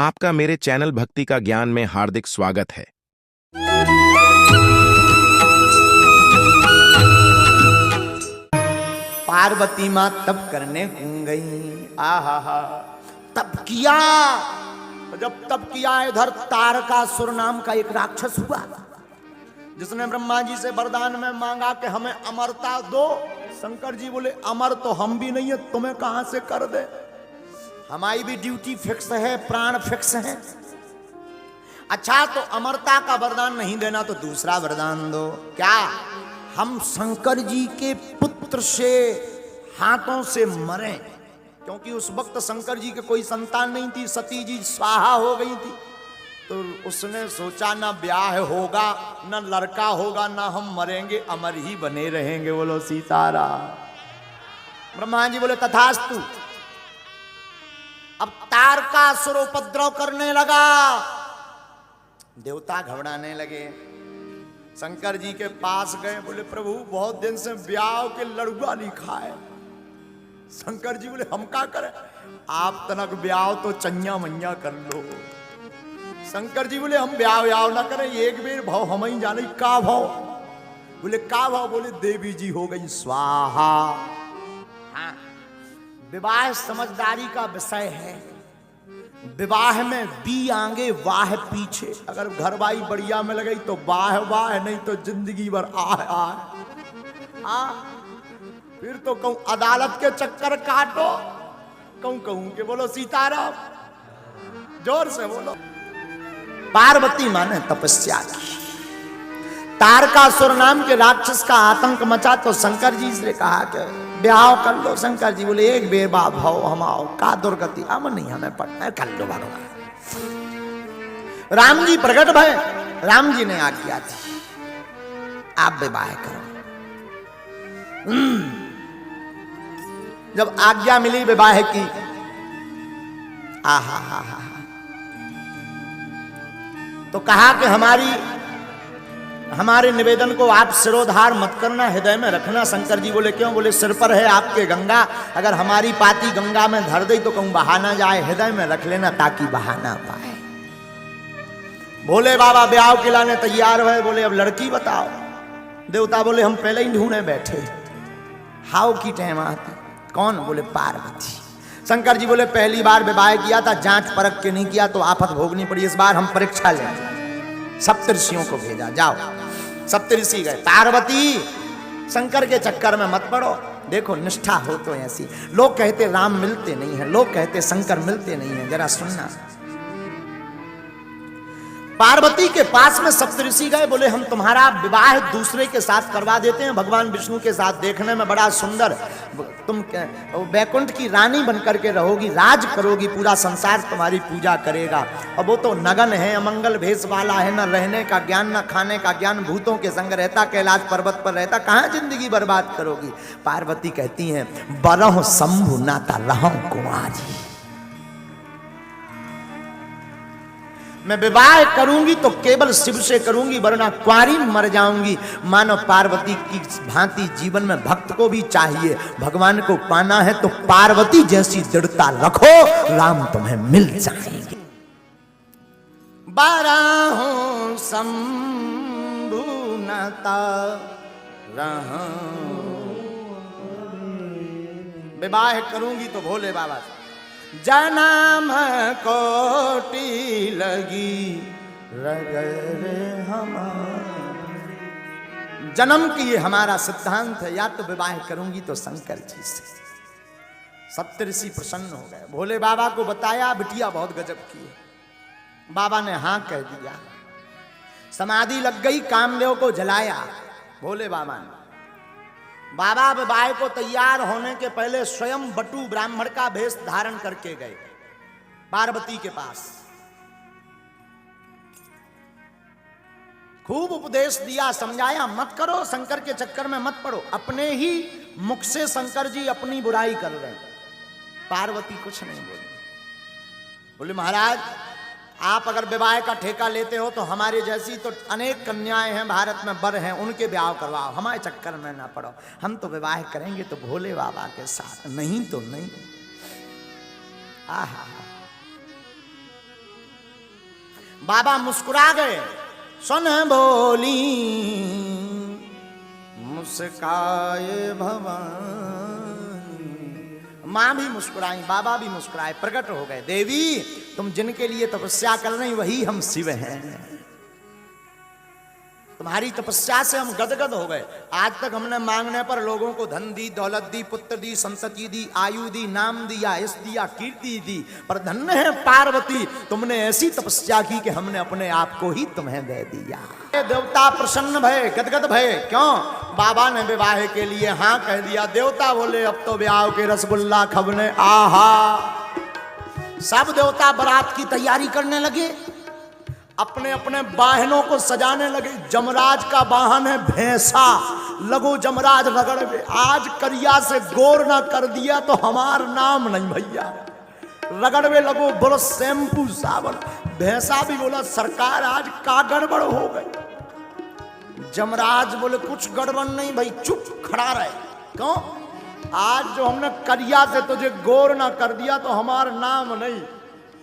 आपका मेरे चैनल भक्ति का ज्ञान में हार्दिक स्वागत है। पार्वती माँ तप करने घूम गई। आहा तप किया। जब तप किया इधर तारकासुर नाम का एक राक्षस हुआ, जिसने ब्रह्मा जी से वरदान में मांगा कि हमें अमरता दो। शंकर जी बोले अमर तो हम भी नहीं है, तुम्हें कहां से कर दे, हमारी भी ड्यूटी फिक्स है, प्राण फिक्स है। अच्छा तो अमरता का वरदान नहीं देना तो दूसरा वरदान दो। क्या? हम शंकर जी के पुत्र से हाथों से मरें, क्योंकि उस वक्त शंकर जी के कोई संतान नहीं थी, सती जी स्वाहा हो गई थी। तो उसने सोचा ना ब्याह होगा ना लड़का होगा, ना हम मरेंगे, अमर ही बने रहेंगे। बोलो सीताराम। ब्रह्मा जी बोले तथास्तु। अब तारकासुर उपद्रव करने लगा, देवता घबराने लगे। शंकर जी के पास गए, बोले प्रभु बहुत दिन से ब्याह के लड़ुआ नहीं खाए। शंकर जी बोले हम क्या करें, आप तनक ब्याह तो चन्या मैया कर लो। शंकर जी बोले हम ब्याह ना करें, एक बेर भाव हम ही जाने का भाव। बोले का भाव? बोले देवी जी हो गई स्वाहा। हाँ, विवाह समझदारी का विषय है। विवाह में बी आगे वाह पीछे। अगर घरवाई बढ़िया में लगी तो वाह वाह, नहीं तो जिंदगी भर आह आह। फिर तो कहूं अदालत के चक्कर काटो, कहूं के बोलो सीताराम, जोर से बोलो। पार्वती माँ ने तपस्या की, तारकासुर नाम के राक्षस का आतंक मचा, तो शंकर जी से कहा कि ब्याह कर लो। शंकर जी बोले एक बेबा भाव हम आओ, का दुर्गति हम नहीं, हमें पढ़ना है, कर लो भगवान। राम जी प्रकट भय, राम जी ने आज्ञा दी आप विवाह करो। जब आज्ञा मिली विवाह की, आहा हा हा, तो कहा कि हमारे निवेदन को आप सिरोधार मत करना, हृदय में रखना। शंकर जी बोले क्यों? बोले सिर पर है आपके गंगा, अगर हमारी पाती गंगा में धर दे तो कहूं बहा ना जाए, हृदय में रख लेना ताकि बहा ना पाए। भोले बाबा ब्याह के लाने तैयार हुए। बोले अब लड़की बताओ। देवता बोले हम पहले ही ढूंढने बैठे, हाउ की टाइम आती। कौन? बोले पार्वती। शंकर जी बोले पहली बार विवाह किया था, जांच परख के नहीं किया तो आफत भोगनी पड़ी, इस बार हम परीक्षा लेंगे। सप्तऋषियों को भेजा, जाओ। सप्तऋषि गए। पार्वती शंकर के चक्कर में मत पड़ो, देखो निष्ठा हो तो ऐसी। लोग कहते राम मिलते नहीं है, लोग कहते शंकर मिलते नहीं है, जरा सुनना। पार्वती के पास में सप्तऋषि गए, बोले हम तुम्हारा विवाह दूसरे के साथ करवा देते हैं, भगवान विष्णु के साथ, देखने में बड़ा सुंदर, तुम वैकुंठ की रानी बनकर के रहोगी, राज करोगी, पूरा संसार तुम्हारी पूजा करेगा। और वो तो नगन है, अमंगल भेष वाला है, न रहने का ज्ञान न खाने का ज्ञान, भूतों के संग रहता, कैलाश पर्वत पर रहता, कहाँ जिंदगी बर्बाद करोगी। पार्वती कहती हैं बरह शंभु नाता रहूं कुंवारी, मैं विवाह करूंगी तो केवल शिव से करूंगी, वरना कुंवारी मर जाऊंगी। मानो पार्वती की भांति जीवन में भक्त को भी चाहिए, भगवान को पाना है तो पार्वती जैसी दृढ़ता रखो, राम तुम्हें मिल जाएंगे। बारहों शंभु नाता रहूं, विवाह करूंगी तो भोले बाबा से। जन्म कोटि लगी रगर हमारी, जन्म की ये हमारा सिद्धांत है, या तो विवाह करूंगी तो शंकर जी से। सप्तऋषि प्रसन्न हो गए, भोले बाबा को बताया, बिटिया बहुत गजब की है। बाबा ने हाँ कह दिया, समाधि लग गई, कामदेव को जलाया भोले बाबा ने। बाबा विवाह को तैयार होने के पहले स्वयं बटू ब्राह्मण का भेष धारण करके गए पार्वती के पास। खूब उपदेश दिया, समझाया, मत करो, शंकर के चक्कर में मत पड़ो। अपने ही मुख से शंकर जी अपनी बुराई कर रहे हैं। पार्वती कुछ नहीं बोली। बोले महाराज आप अगर विवाह का ठेका लेते हो तो हमारे जैसी तो अनेक कन्याएं हैं भारत में, बर हैं, उनके ब्याह करवाओ, हमारे चक्कर में ना पड़ो। हम तो विवाह करेंगे तो भोले बाबा के साथ, नहीं तो नहीं। आहा बाबा मुस्कुरा गए, सुन बोली मुस्काए भवानी। मां भी मुस्कुराई, बाबा भी मुस्कुराए, प्रकट हो गए, देवी तुम जिनके लिए तपस्या कर रही वही हम शिव हैं। तुम्हारी तपस्या से हम गदगद हो गए। आज तक हमने मांगने पर लोगों को धन दी, दौलत दी, पुत्र दी, संतति दी, आयु दी, नाम दिया, यश दिया, कीर्ति दी, पर धन्य है पार्वती तुमने ऐसी तपस्या की कि हमने अपने आप को ही तुम्हें दे दिया। देवता प्रसन्न भय, गदगद भय। क्यों? बाबा ने विवाह के लिए हाँ कह दिया। देवता बोले अब तो ब्याह के रसगुल्ला खबने। आहा, सब देवता बारात की तैयारी करने लगे, अपने अपने वाहनों को सजाने लगे। जमराज का वाहन है भैंसा, लगो जमराज रगड़ में। आज करिया से गोर ना कर दिया तो हमार नाम नहीं भैया। रगड़ में लगो बोलो शैम्पू साबुन। भैंसा भी बोला सरकार आज का गड़बड़ हो गई। जमराज बोले कुछ गड़बड़ नहीं भाई, चुप खड़ा रहे। क्यों? आज जो हमने करिया से तुझे गोर ना कर दिया तो हमार नाम नहीं।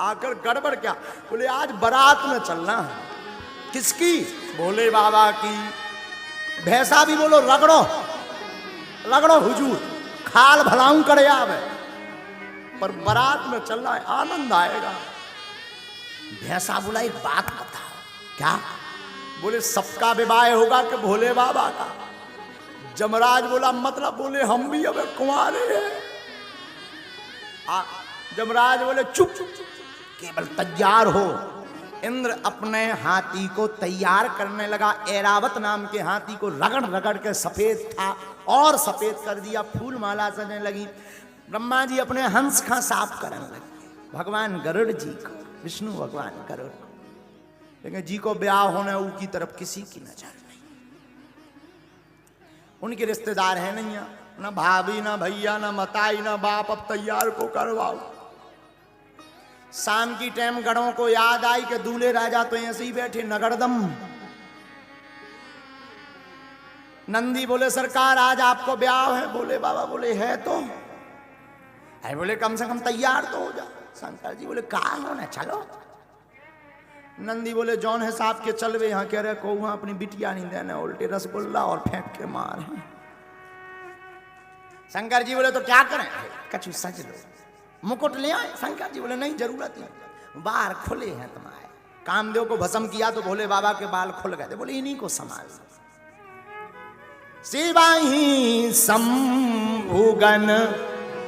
आकर गड़बड़ क्या? बोले आज बारात में चलना है। किसकी? भोले बाबा की। भैंसा भी बोलो रगड़ो रगड़ो हुजूर, खाल भलाऊं करे आवे, पर बारात में चलना है, आनंद आएगा। भैंसा बोला एक बात बताओ। क्या? बोले सबका विवाह होगा कि भोले बाबा का? जमराज बोला मतलब? बोले हम भी अब कुंवारे हैं। जमराज बोले चुप चुप, केवल तैयार हो। इंद्र अपने हाथी को तैयार करने लगा। ऐरावत नाम के हाथी को रगड़ रगड़ के सफेद था और सफेद कर दिया, फूल माला सजने लगी। ब्रह्मा जी अपने हंस का साफ करने लगे, भगवान गरुड़ जी को, विष्णु भगवान गरुड़ को। लेकिन जी को ब्याह होने की तरफ किसी की नजर नहीं। उनके रिश्तेदार है नहीं, ना भाभी, ना भैया, ना मताई, ना बाप। अब तैयार को करवाओ। शाम की टाइम गढ़ों को याद आई कि दूल्हे राजा तो ऐसे ही बैठे नगरदम। नंदी बोले सरकार आज आपको ब्याह है। बोले बाबा बोले है तो है। बोले कम से कम तैयार तो हो जा। शंकर जी बोले कहाँ होना, चलो। नंदी बोले जौन हिसाब के चल वे यहाँ कह रहे को वहां अपनी बिटिया नहीं देने, उल्टे रसगुल्ला और फेंक के मार। शंकर जी बोले तो क्या करें? कछु सज लो, मुकुट ले आए। शंकर जी बोले नहीं जरूरत नहीं, बाल खुले हैं तुम्हारे। कामदेव को भस्म किया तो भोले बाबा के बाल खुल गए थे। बोले इन्हीं को संभाल। शिवाही शंभुगन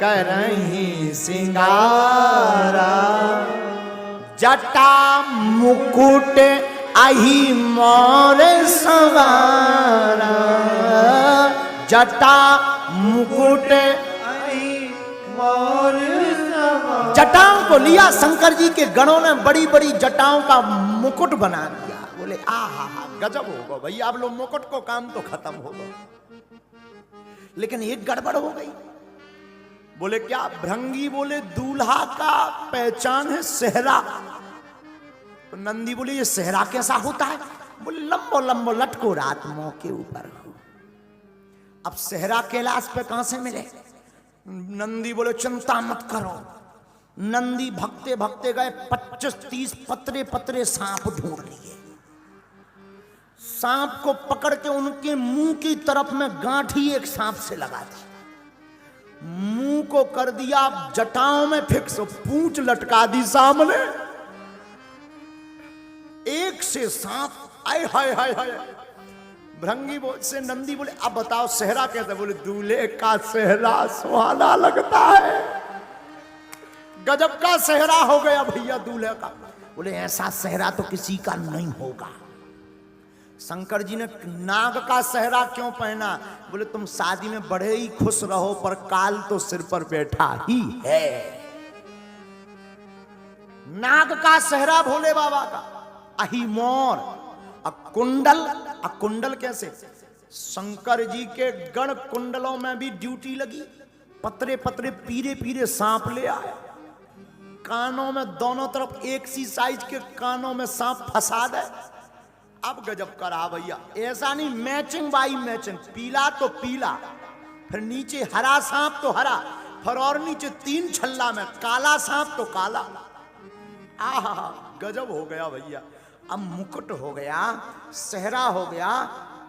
करही सिंगारा, जटा मुकुट आही मोर सवारा। जटा मुकुट जटाओं को लिया शंकर जी के गणों ने, बड़ी बड़ी जटाओं का मुकुट बना दिया। बोले आहा गजब होगा भैया, अब लो मुकुट को काम तो खत्म होगा। लेकिन एक गड़बड़ हो गई। बोले क्या? भृंगी बोले दूल्हा का पहचान है सेहरा। तो नंदी बोले ये सेहरा कैसा होता है? बोले लंबो लंबो लटको रात मुंह के ऊपर हो। अब सेहरा कैलाश पे कहां से मिले? नंदी बोले चिंता मत करो। नंदी भगते भगते गए, 25-30 पतरे पतरे सांप ढूंढ लिए। सांप को पकड़ के उनके मुंह की तरफ में गांठी एक सांप से लगा दी, मुंह को कर दिया जटाओं में फिक्स, पूंछ लटका दी सामने। एक से सांप आए हाय हाय हाय। भृंगी से नंदी बोले अब बताओ सेहरा कैसे? बोले दूल्हे का सेहरा सुहाना लगता है। गजब का सेहरा हो गया भैया दूल्हे का। बोले ऐसा सेहरा तो किसी का नहीं होगा। शंकर जी ने नाग का सेहरा क्यों पहना? बोले तुम शादी में बड़े ही खुश रहो, पर काल तो सिर पर बैठा ही है। नाग का सेहरा भोले बाबा का, अही मोर, अकुंडल। अकुंडल कैसे? शंकर जी के गण कुंडलों में भी ड्यूटी लगी। पतरे पतरे पीरे पीरे सांप ले आए, कानों में दोनों तरफ एक सी साइज के कानों में सांप फंसा दे। अब गजब करा भैया, ऐसा नहीं मैचिंग बाई मैचिंग, पीला तो पीला, फिर नीचे हरा सांप तो हरा, फिर और नीचे 3 छल्ला में काला सांप तो काला। आहा गजब हो गया भैया। अब मुकुट हो गया, सेहरा हो गया,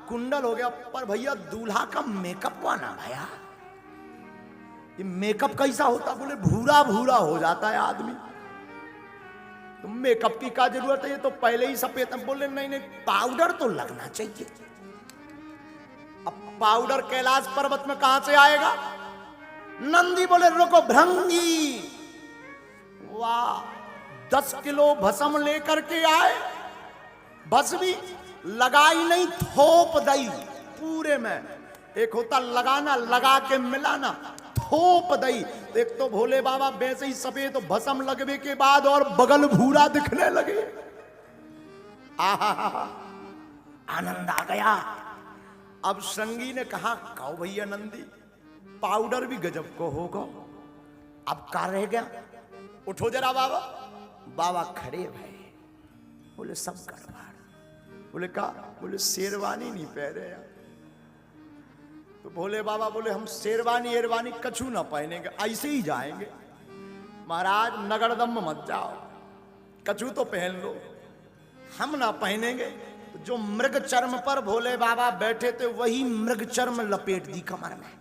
कुंडल हो गया, पर भैया दूल्हा का मेकअप वाना भैया। ये मेकअप कैसा होता? बोले भूरा भूरा हो जाता है आदमी। तो मेकअप की क्या जरूरत है, ये तो पहले ही सफेद। बोले नहीं नहीं, पाउडर तो लगना चाहिए। अब पाउडर कैलाश पर्वत में कहां से आएगा? नंदी बोले रुको भृंगी, वाह 10 किलो भस्म लेकर के आए, भस्म भी लगाई नहीं, थोप दई पूरे में। एक होता लगाना, लगा के मिलाना, थोप दई। एक तो भोले बाबा वैसे ही सफेद, तो भस्म लगने के बाद और बगल भूरा दिखने लगे। आहा आनंद आ गया। अब श्रृंगी ने कहा कहो भैया नंदी, पाउडर भी गजब को होगा, अब का रह गया, उठो जरा बाबा। बाबा खड़े भय, बोले सब गड़बड़। बोले का? बोले शेरवानी नहीं पहने यार। तो भोले बाबा बोले हम शेरवानी एरवानी कछु ना पहनेंगे, ऐसे ही जाएंगे। महाराज नगरदम मत जाओ, कछु तो पहन लो, हम ना पहनेंगे। तो जो मृग चर्म पर भोले बाबा बैठे थे वही मृग चर्म लपेट दी कमर में।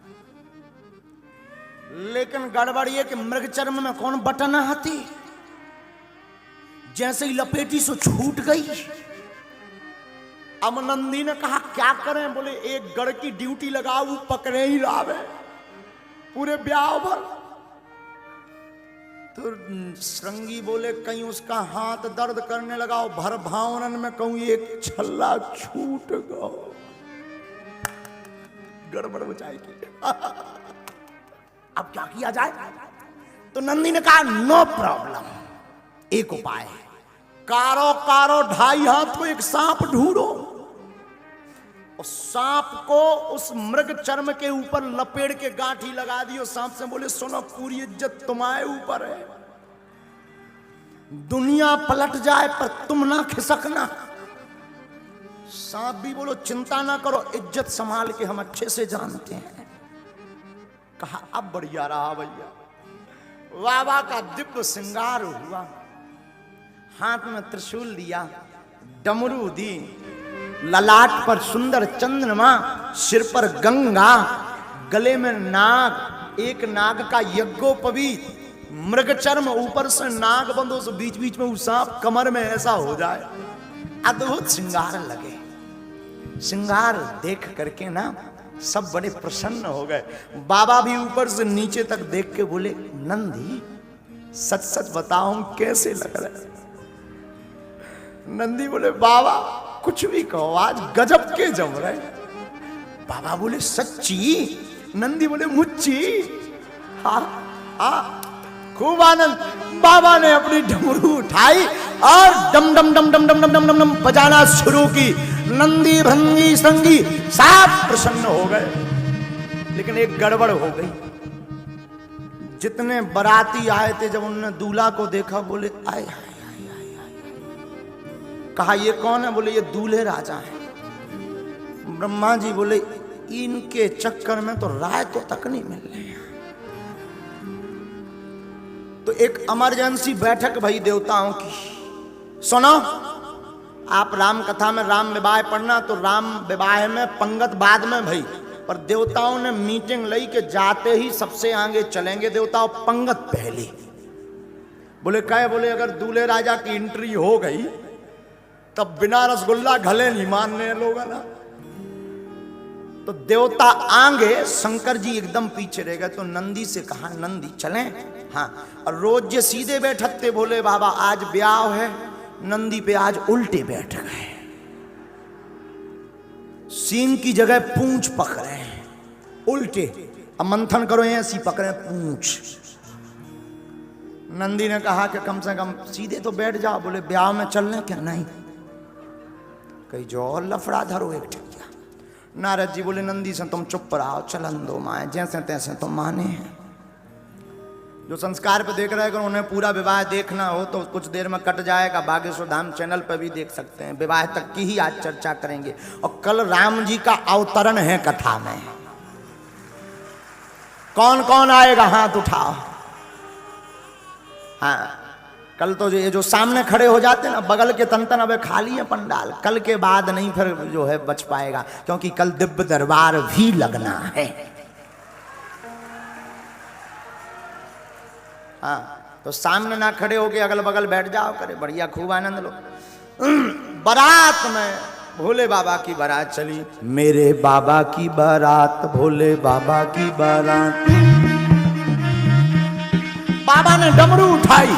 लेकिन गड़बड़ ये कि मृग चर्म में कौन बटन आती, जैसे ही लपेटी सो छूट गई। अब नंदी ने कहा क्या करें? बोले एक गढ़ की ड्यूटी लगाओ, वो पकड़े ही लावे पूरे ब्याह भर। तो श्रृंगी बोले कहीं उसका हाथ दर्द करने लगा, भर भावनन में कहूं एक छल्ला छूट गया, गड़बड़ हो जाएगी। अब क्या किया जाए? तो नंदी ने कहा नो प्रॉब्लम, एक उपाय है, कारो कारो 2.5 हाथ को एक सांप ढूंढो, और सांप को उस मृग चर्म के ऊपर लपेट के गांठी लगा दियो। सांप से बोले सुनो, पूरी इज्जत तुम्हारे ऊपर है, दुनिया पलट जाए पर तुम ना खिसकना। सांप भी बोलो चिंता ना करो, इज्जत संभाल के हम अच्छे से जानते हैं। कहा अब बढ़िया रहा भैया। बाबा का दिव्य श्रृंगार हुआ, हाथ में त्रिशूल दिया, डमरू दी, ललाट पर सुंदर चंद्रमा, सिर पर गंगा, गले में नाग, एक नाग का यज्ञोपवीत, मृग चर्म, ऊपर से नाग बंदो से बीच बीच में सांप, कमर में ऐसा हो जाए। अद्भुत श्रृंगार लगे। श्रृंगार देख करके ना सब बड़े प्रसन्न हो गए। बाबा भी ऊपर से नीचे तक देख के बोले नंदी सच सच बताओ कैसे लग रहा है? नंदी बोले बाबा कुछ भी कहो, आज गजब के जम रहे। बाबा बोले सच्ची? नंदी बोले मुच्ची। हाँ हाँ, खूब आनंद। बाबा ने अपनी डमरू उठाई और डम डम डम डम डम डम डम डम डम बजाना शुरू की। नंदी भृंगी श्रृंगी सब प्रसन्न हो गए। लेकिन एक गड़बड़ हो गई। जितने बाराती आए थे जब उन्होंने दूल्हा को देखा बोले आए आए आए आए आए। कहा ये कौन है? बोले ये दूल्हे राजा हैं। ब्रह्मा जी बोले इनके चक्कर में तो राय को तक नहीं मिल रही। तो एक इमरजेंसी बैठक भई देवताओं की। सुनो, आप राम कथा में राम विवाह पढ़ना, तो राम विवाह में पंगत बाद में भई, पर देवताओं ने मीटिंग लई के जाते ही सबसे आगे चलेंगे देवताओं, पंगत पहले। बोले कहे? बोले अगर दूल्हे राजा की एंट्री हो गई तब बिना रसगुल्ला गले नहीं मानने लोग ना। तो देवता आगे, शंकर जी एकदम पीछे रह गए। तो नंदी से कहा नंदी चलें? हाँ। और रोज ये सीधे बैठते भोले बाबा, आज ब्याह है, नंदी पे आज उल्टे बैठ गए। सींग की जगह पूंछ पकड़े हैं उल्टे। अब मंथन करो, ऐसी पकड़े पूंछ। नंदी ने कहा कि कम से कम सीधे तो बैठ जाओ। बोले ब्याह में चलने क्या? नहीं। कहीं जो और लफड़ा धरो एक ठिकिया। नारद जी बोले नंदी से तुम चुप रहो, चलन दो माए, जैसे तैसे तो माने हैं। जो संस्कार पे देख रहे हैं, अगर उन्हें पूरा विवाह देखना हो तो कुछ देर में कट जाएगा, बागेश्वर धाम चैनल पे भी देख सकते हैं। विवाह तक की ही आज चर्चा करेंगे। और कल राम जी का अवतरण है कथा में। कौन कौन आएगा हाथ उठाओ। हाँ, कल तो ये जो सामने खड़े हो जाते ना बगल के तन अब खाली है पंडाल, कल के बाद नहीं फिर जो है बच पाएगा, क्योंकि कल दिव्य दरबार भी लगना है। हाँ, तो सामने ना खड़े होके अगल बगल बैठ जाओ करे, बढ़िया खूब आनंद लो। बारात में भोले बाबा की बारात चली, मेरे बाबा की बारात, भोले बाबा की बारात। बाबा ने डमरू उठाई,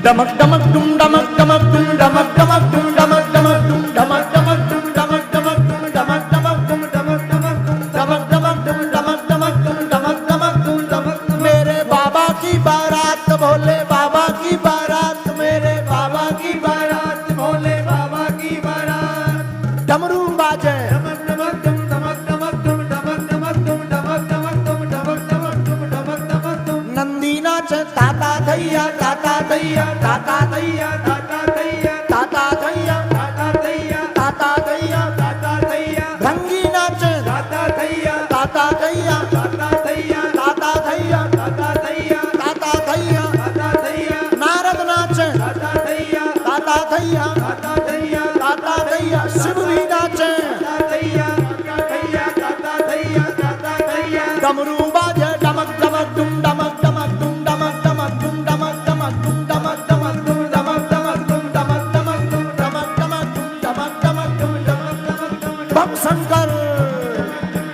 डमक डमक डुम डमक डमक डुम डमक डमक डुम डमक डमक डुम डमक डमक डुम डमक डमक डुम डमक डमक डुम डमक डमक डमक डमक डुम डमक डमक डुम डमक डमक डुम डमक। मेरे बाबा की बारात, भोले बाबा की बारात, मेरे बाबा की बारात, भोले बाबा की बारात। डमरू बाजे, डमक डमक डुम डमक डमक डुम डमक डमक डुम डमक डमक डुम डमक डमक डुम डमक डमक डुम। नंदी नाच, ताता दैया, ताता दैया, ताता दैया, ताता दैया, ताता दैया, ताता दैया, ताता दैया, ताता दैया। भंगी नाच, ताता दैया, ताता दैया, ताता दैया, ताता दैया, ताता दैया, ताता दैया, ताता दैया। नारद नाच, ताता दैया, ताता दैया, ताता दैया, ताता दैया। शिव भी नाचे, ताता दैया, ताता दैया, ताता दैया, ताता दैया। डमरू बाजे, डमक डमक डुम डमक डमक डुम डमक डमक डुम डमक डमक डुम डमक डमक डुम डमक डमक डुम डमक डमक डुम डमक डमक डुम डमक डमक डुम डमक डमक डुम। बम शंकर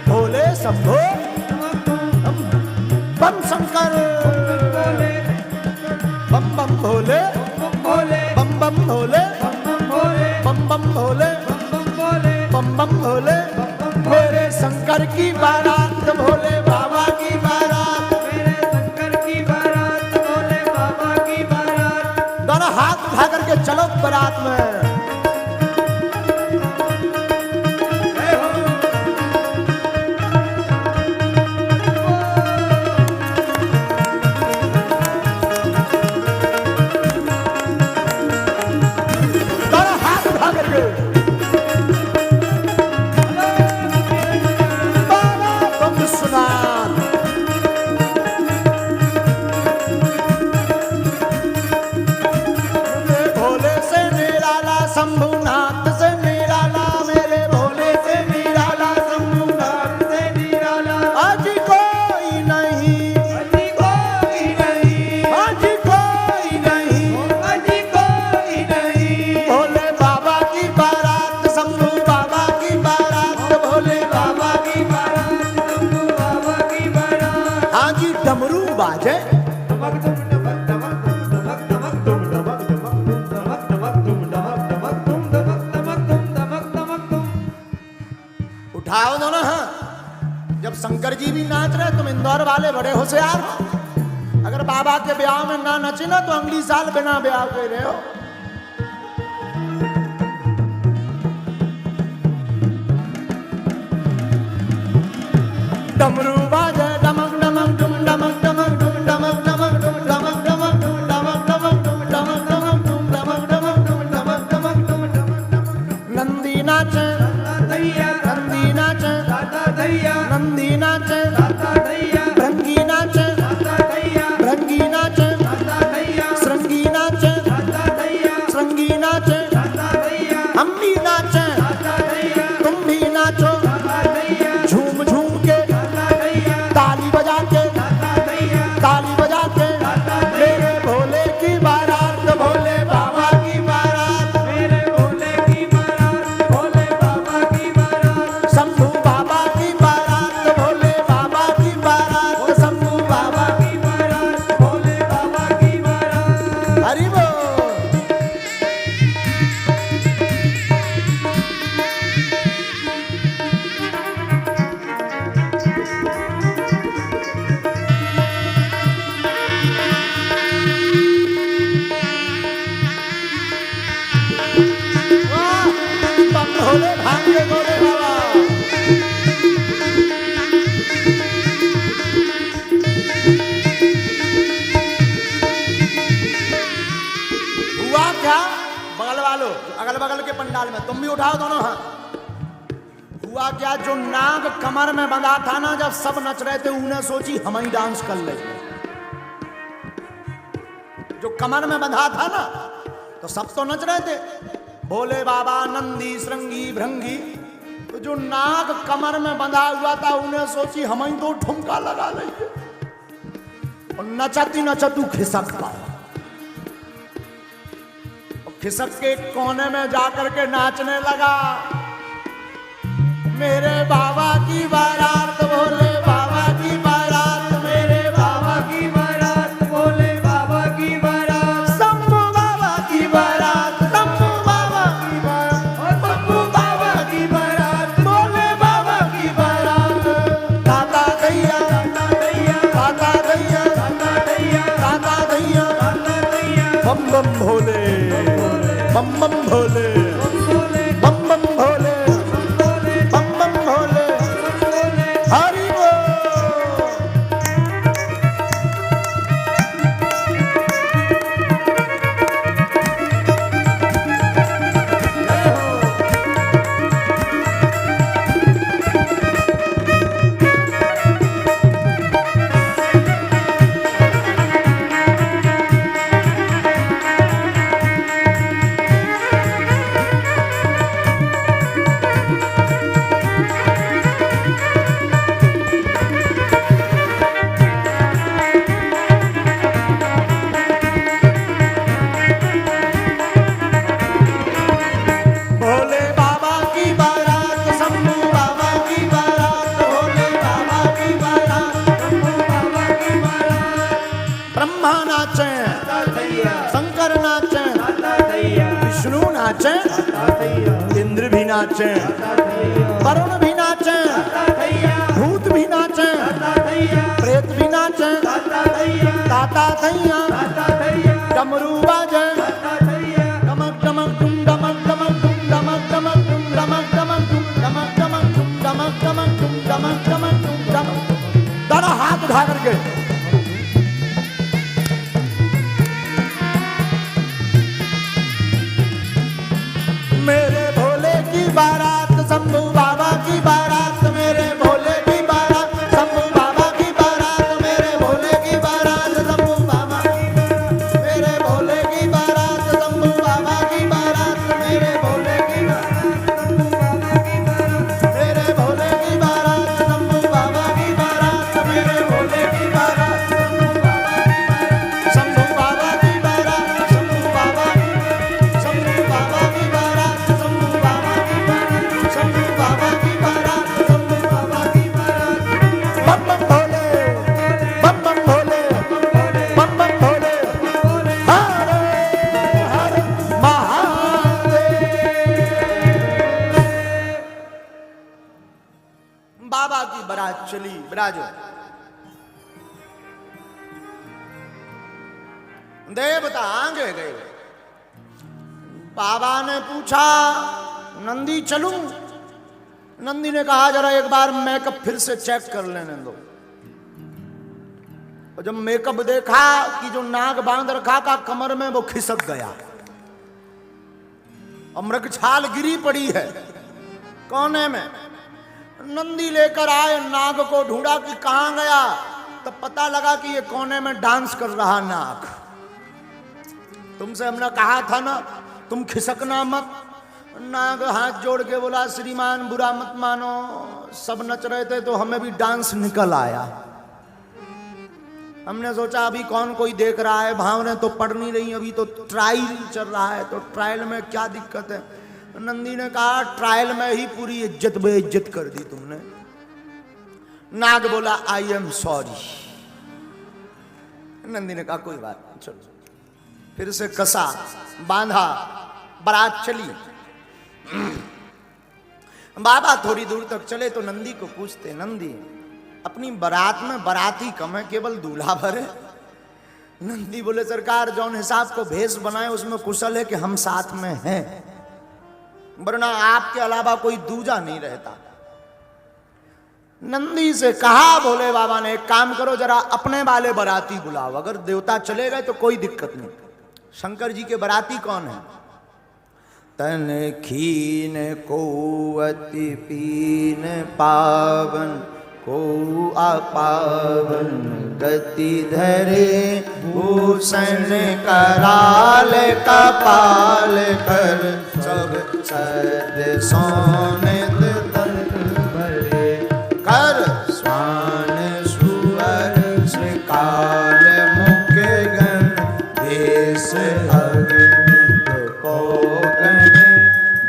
भोले शंभो, बम शंकर बम बम भोले, बम बम भोले, बम बम भोले, बम बम भोले। मेरे शंकर की बारात, भोले बाबा की बारात, मेरे शंकर की बारात, भोले बाबा की बारात। दोनों हाथ उठा करके चलो बारात में। शंभुनाथ से निराला, मेरे भोले से निराला, शंभुनाथ से निराला। आज कोई नहीं, आज कोई नहीं, आज कोई नहीं, आज कोई नहीं। भोले बाबा की बारात, शंभु बाबा की बारात, भोले बाबा की बारात, शंभु बाबा की बारात। आज डमरू बाजे, उठाओ दोनों हाथ। जब शंकर जी भी नाच रहे, तुम इंदौर वाले बड़े होशियार हो। अगर बाबा के ब्याह में ना नचे ना तो अगली साल बिना ब्याह के रहे हो। डमरू बाजे, डमक डमक डुम डमक डमक डुम डमक डमक डुम डमक डमक डुम डमक डमक डुम डमक डमक डुम डमक डमक डुम डमक डमक डुम डमक। नंदी नाचे, नंदी नाचे, नंदी नाचे, भृंगी नाचे, भृंगी नाचे, श्रृंगी नाचे, श्रृंगी नाचे। हम भी नाचे, तुम भी नाचो, झूम झूम के, ताली बजा के, ताली बजा के। मेरे भोले की बारात, भोले बाबा की बारात, मेरे भोले की बारात, भोले बाबा की बारात। शंभू बाबा की बारात, भोले बाबा की बारात, शंभू बाबा की बारात, भोले बाबा की बारात। हरि बोल। भोले भाग्य भोले बाबा। हुआ क्या बगल वालों, अगल बगल के पंडाल में तुम भी उठाओ दोनों हाथ। हुआ क्या, जो नाग कमर में बंधा था ना, जब सब नच रहे थे उन्हें सोची हम ही डांस कर ले। जो कमर में बंधा था ना, तो सब तो नच रहे थे, भोले बाबा, नंदी, श्रृंगी, भृंगी। तो जो नाग कमर में बंधा हुआ था, उन्हें सोची हम ही दो ठुमका लगा लेंगे, और नचती नचतू खिसक पाया। खिसक के कोने में जाकर के नाचने लगा, मेरे बाबा की बारात, भोले बाबा की बारात, मेरे बाबा की बारात, भोले बाबा की बारात, शंभू बाबा की बारात, शंभू बाबा की बारात, शंभू बाबा की बारात, भोले बाबा की बारात। दादा दैया, दादा दैया, दादा दैया, दादा दैया, दादा दैया, दादा दैया, बम बम भोले, बम बम भोले, बम बम भोले, बम बम भोले, हरि बोल। भोले बाबा की बारात, शंभू बाबा की बारात, भोले बाबा की बारात, शंभू बाबा की बारात। ब्रह्मा नाचे, शंकर नाचे, विष्णु नाचे, इंद्र भी नाचे, वरुण भी नाचे, भूत भी नाचे, प्रेत भी नाचे, ताता थैया, डमरू बाजे, डमक डमक डुम डमक डमक डुम डमक डमक डुम डमक डमक डुम डमक डमक डुम डमक डमक डुम डमक डमक डुम डमक। दादा हाथ उठा करके मेरे भोले की बारात, शंभू बाबा की बारात, मेरे भोले की बारात, शंभू बाबा की बारात, मेरे भोले की बारात, शंभू बाबा की बारात, मेरे भोले की बारात, शंभू बाबा की बारात, मेरे भोले की बारात, शंभू बाबा की बारात, मेरे भोले की बारात, शंभू बाबा की बारात, मेरे भोले की बारात, शंभू बाबा की बारात, शंभू बाबा शंभू बाबा की बारात, शंभू बाबा की बारात, शंभू बाबा की बारात, शंभू बाबा की बारात। बम बम भोले, बम बम भोले, बम बम भोले, हर हर महादेव। बाबा की बारात चली, विराजो। देवता आगे गए। बाबा ने पूछा, नंदी चलूं? नंदी ने कहा जरा एक बार मेकअप फिर से चेक कर लेने दो। और जब मेकअप देखा कि जो नाग बांध रखा था कमर में, वो खिसक गया और मृगछाल गिरी पड़ी है कोने में। नंदी लेकर आए, नाग को ढूंढा कि कहां गया, तब पता लगा कि ये कोने में डांस कर रहा नाग। तुमसे हमने कहा था ना तुम खिसकना मत। नाग हाथ जोड़ के बोला, श्रीमान बुरा मत मानो, सब नच रहे थे तो हमें भी डांस निकल आया। हमने सोचा अभी कौन कोई देख रहा है, भावनें तो पड़ नहीं रही, अभी तो ट्रायल चल रहा है, तो ट्रायल में क्या दिक्कत है। नंदी ने कहा ट्रायल में ही पूरी इज्जत बेइज्जत कर दी तुमने। नाग बोला आई एम सॉरी। नंदी ने कहा कोई बात नहीं, चलो। फिर से कसा, बांधा, बारात चली। बाबा थोड़ी दूर तक चले तो नंदी को पूछते, नंदी अपनी बारात में बाराती कम है, केवल दूल्हा भर है? नंदी बोले सरकार जौन हिसाब को भेष बनाए उसमें कुशल है कि हम साथ में हैं, वरना आपके अलावा कोई दूजा नहीं रहता। नंदी से कहा भोले बाबा ने एक काम करो, जरा अपने वाले बाराती बुलाओ, अगर देवता चले गए तो कोई दिक्कत नहीं। शंकर जी के बाराती कौन है? तन खीन को अति पीन पावन, को अपावन गति धरे भूषण कराल कपाल कर सब सद सोनित तन भरे कर स्वान सुअर श्रीकाल मुख गण देश अग्नित को गण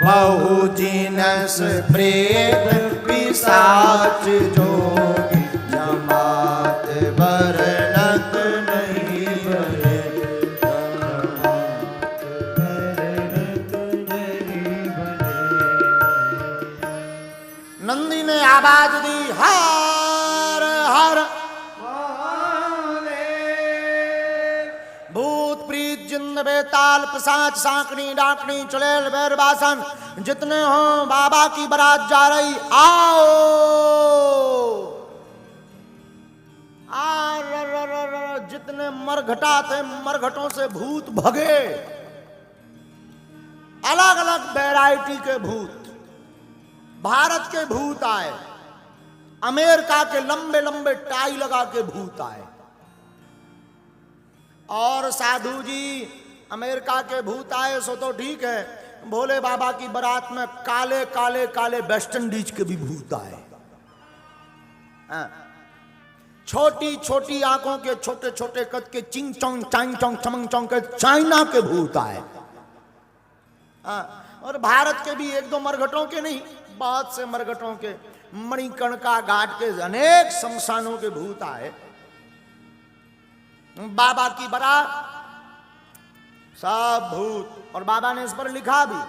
बहु जिनस प्रेत पिशाच जोगी जमात बरनत नहीं बने नंदी ने आवाज दी हर हर भूत प्रीत जिन्न बेताल पिशाच सांकनी डाकनी चुड़ैल बैर बासन जितने हो बाबा की बारात जा रही आओ जितने मरघटा थे मरघटों से भूत भगे अलग अलग वैरायटी के भूत भारत के भूत आए अमेरिका के लंबे लंबे टाई लगा के भूत आए और साधु जी अमेरिका के भूत आए सो तो ठीक है भोले बाबा की बारात में काले काले काले वेस्ट इंडीज के भी भूत आए छोटी छोटी आंखों के छोटे छोटे कद के चिंग चोंग चांग चोंग चमंग चोंग के चाइना के भूत आए और भारत के भी एक दो मरघटों के नहीं बहुत से मरघटों के मणिकर्णिका घाट के अनेक शमशानों के भूत आए बाबा की बारात सब भूत और बाबा ने इस पर लिखा भी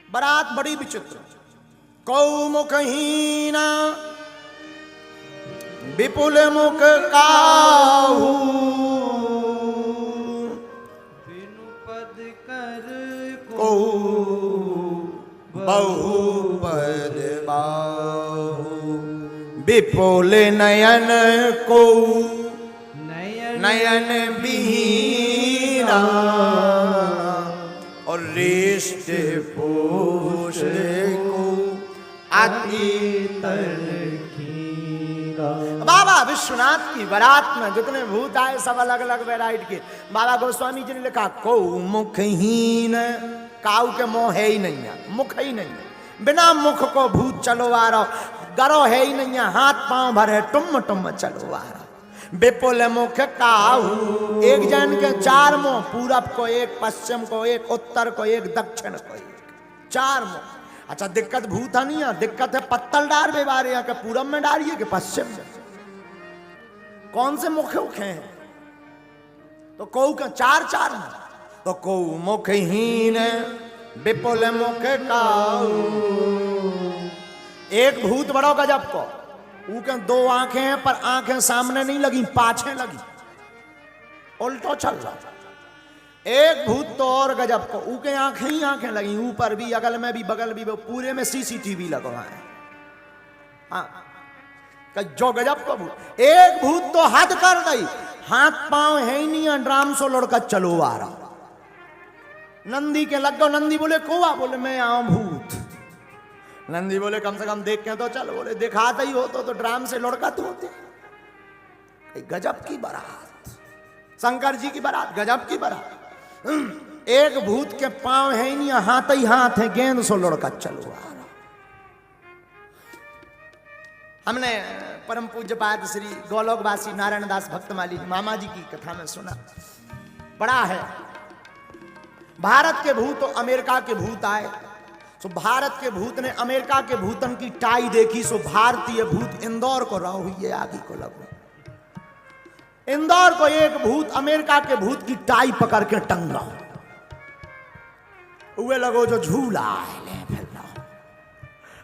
बारात बड़ी विचित्र कौ मुखहीना विपुल मुख काहू बिनु पद कर को बहुपद बाहु विपुल नयन को नयन बिहीना और रिष्ट पोष को अति बाबा विश्वनाथ की बारात में जितने भूत आए सब अलग अलग वैरायटी के बाबा गोस्वामी जी ने लिखा को मुखहीन काऊ के मुंह है ही नहीं है मुख ही नहीं है बिना मुख को भूत चलो आ रहा गरो है ही नहीं है हाथ पांव भरे टुम टुम चलो आ रहा विपुल मुख काहू एक जन के चार मुंह पूरब को एक पश्चिम को एक उत्तर को एक दक्षिण को एक चार मुंह अच्छा दिक्कत भूता नहीं है दिक्कत है पत्तल डार बेबारे यहाँ के पूरब में डालिए कि पश्चिम में कौन से मुख उखे हैं तो कौ का चार चार मुख तो कौ मुखहीन विपुल मुख काहू एक भूत बड़ो गजब को ऊके दो आंखें हैं पर आंखें सामने नहीं लगी पाछे लगी उल्टो चल रहा एक भूत तो और गजब को ऊके आंखें ही आंखें लगी ऊपर भी अगल में भी बगल भी पूरे में सीसीटीवी लगा है हाँ जो गजब को भूत एक भूत तो हद कर गई हाथ पांव है ही नहीं ड्राम सो लड़का चलो आ रहा नंदी के लग गो नंदी बोले कोवा बोले मैं आऊं भूत नंदी बोले कम से कम देख के तो चल बोले दिखाता ही हो तो ड्राम से लड़का तो होते गजब की बारात शंकर जी की बारात गजब की बारात एक भूत के पांव है ही नहीं हाथ है गेंद सो लड़का चलो आ रहा हमने परम पूज्य पाद श्री गोलोकवासी नारायण दास भक्तमाली मामा जी की कथा में सुना बड़ा है भारत के भूत तो अमेरिका के भूत आए सो भारत के भूत ने अमेरिका के भूतन की टाई देखी सो भारतीय भूत इंदौर को रहो ये आगे को लगो इंदौर को एक भूत अमेरिका के भूत की टाई पकड़ के टंगा हुए लगो जो झूला है